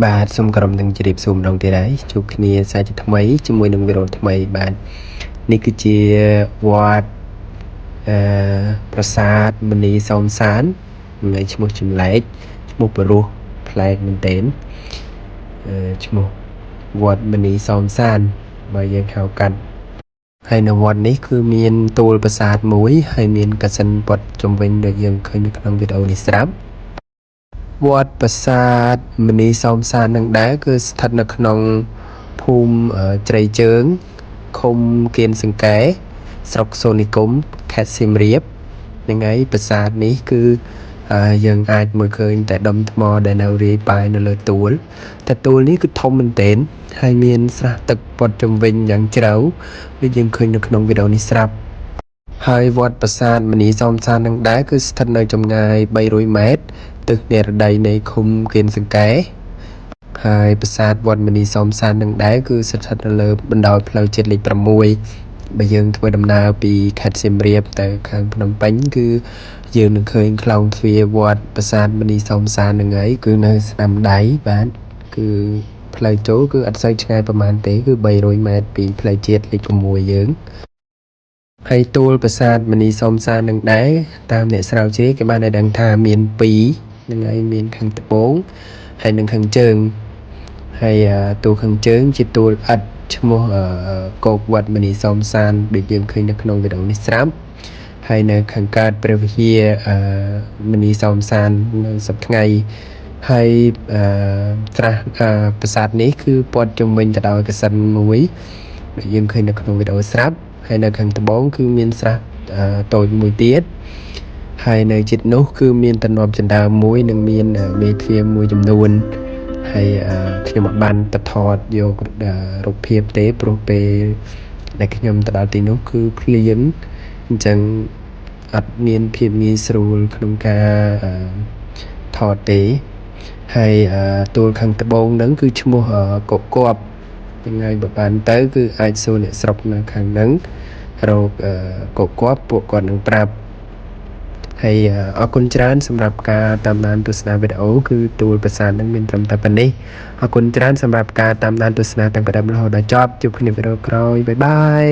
បាទសូមគោរពនឹងជម្រាបសួរម្ដងទៀតហើយជួបគ្នាសាជាថ្មីជាមួយនឹងវីដេអូថ្មីបាទនេះគឺជាវត្តប្រាសាទមនីសោមសានថ្ងៃឈ្មោះចម្លែកឈ្មោះបរោះប្លែកមែនទែនឈ្មោះវត្តមនីសោមសានបើយើងហៅកាត់ហើយនៅវត្តនេះគឺមានទួលប្រាសាទមួយហើយមានកសិនព័ទ្ធជំវិញដូចយើងឃើញនៅក្នុងវីដេអូនេះស្រាប់វត្តប្រាសាទមនីសោមសាននឹងដែរគឺស្ថិតនៅក្នុងភូមិជ្រៃជើងឃុំគៀនសង្កែស្រុកសូនីគមខេត្តសៀមរាបហ្នឹងហើយប្រាសាទនេះគឺយើងអាចមើលឃើញតែដុំថ្មដែលនៅរាយប៉ាយនៅលើទួលតែទួលនេះគឺធំមែនទែនហើយមានស្រះទឹកព័ទ្ធជុំវិញយ៉ាងជ្រៅដូចយើងឃើញនៅក្នុងវីដេអូនេះស្រាប់ហើយវត្តប្រាសាទមនីសោមសាននឹងដែរគឺស្ថិតនៅចម្ងាយ300ម៉ែត្រទិសនិរតីនៃឃុំគៀនសង្កែហើយប្រាសាទវត្តមនីសោមសាននឹងដែរគឺស្ថិតនៅលើបណ្ដោយផ្លូវជាតិលេខ6បើយើងធ្វើដំណើរពីខេត្តសៀមរាបទៅខាងភ្នំពេញគឺយើងនឹងឃើញខ្លោងទ្វារវត្តប្រាសាទមនីសោមសាននឹងហើយគឺនៅស្ដាំដៃបាទគឺផ្លូវចូលគឺអត់សូវឆ្ងាយប្រហែលទេគឺ300ម៉ែត្រពីផ្លូវជាតិលេខ6យើងហើយទួលប្រាសាទមនីសោមសាននឹងដែរតាមអ្នកស្រាវជ្រាវគេបានឲ្យដឹងថាមាន2នឹងហើយមានខាងត្បូងហើយនឹងខាងជើងហើយទួលខាងជើងជាទួលឥដ្ឋឈ្មោះគោកវត្តមនីសោមសានដូចយើងឃើញនៅក្នុងវីដេអូនេះស្រាប់ហើយនៅខាងកើតព្រះវិហារមនីសោមសាននៅសប្តាហ៍ថ្ងៃហើយត្រាស់ប្រាសាទនេះគឺព័ទ្ធជុំវិញទៅដោយកសិនមួយដូចយើងឃើញនៅក្នុងវីដេអូស្រាប់ហើយនៅខាងត្បូងគឺមានស្រះតូចមួយទៀតហើយនៅជិតនោះគឺមានតំណប់ចិន្តាមួយនិងមានមេទ្វារមួយចំនួនហើយខ្ញុំអត់បានទៅថតយករូបភាពទេព្រោះពេលដែលខ្ញុំទៅដល់ទីនោះគឺភ្លៀងអញ្ចឹងអត់មានភាពងាយស្រួលក្នុងការថតទេហើយទួលខាងត្បូងហ្នឹងគឺឈ្មោះកក័បยังไงបើបានទៅគឺអាចសួរអ្នកស្រុកនៅខាងហ្នឹងរកកក័បពួកគាត់នឹងប្រាប់ហើយអរគុណច្រើនសម្រាប់ការតាមដានទស្សនាវីដេអូគឺទួលប្រាសាទនឹងមានត្រឹមតែប៉ុណ្ណេះអរគុណច្រើនសម្រាប់ការតាមដានទស្សនាទាំងពីដើមរហូតដល់ចប់ជួបគ្នាវីដេអូក្រោយបាយបាយ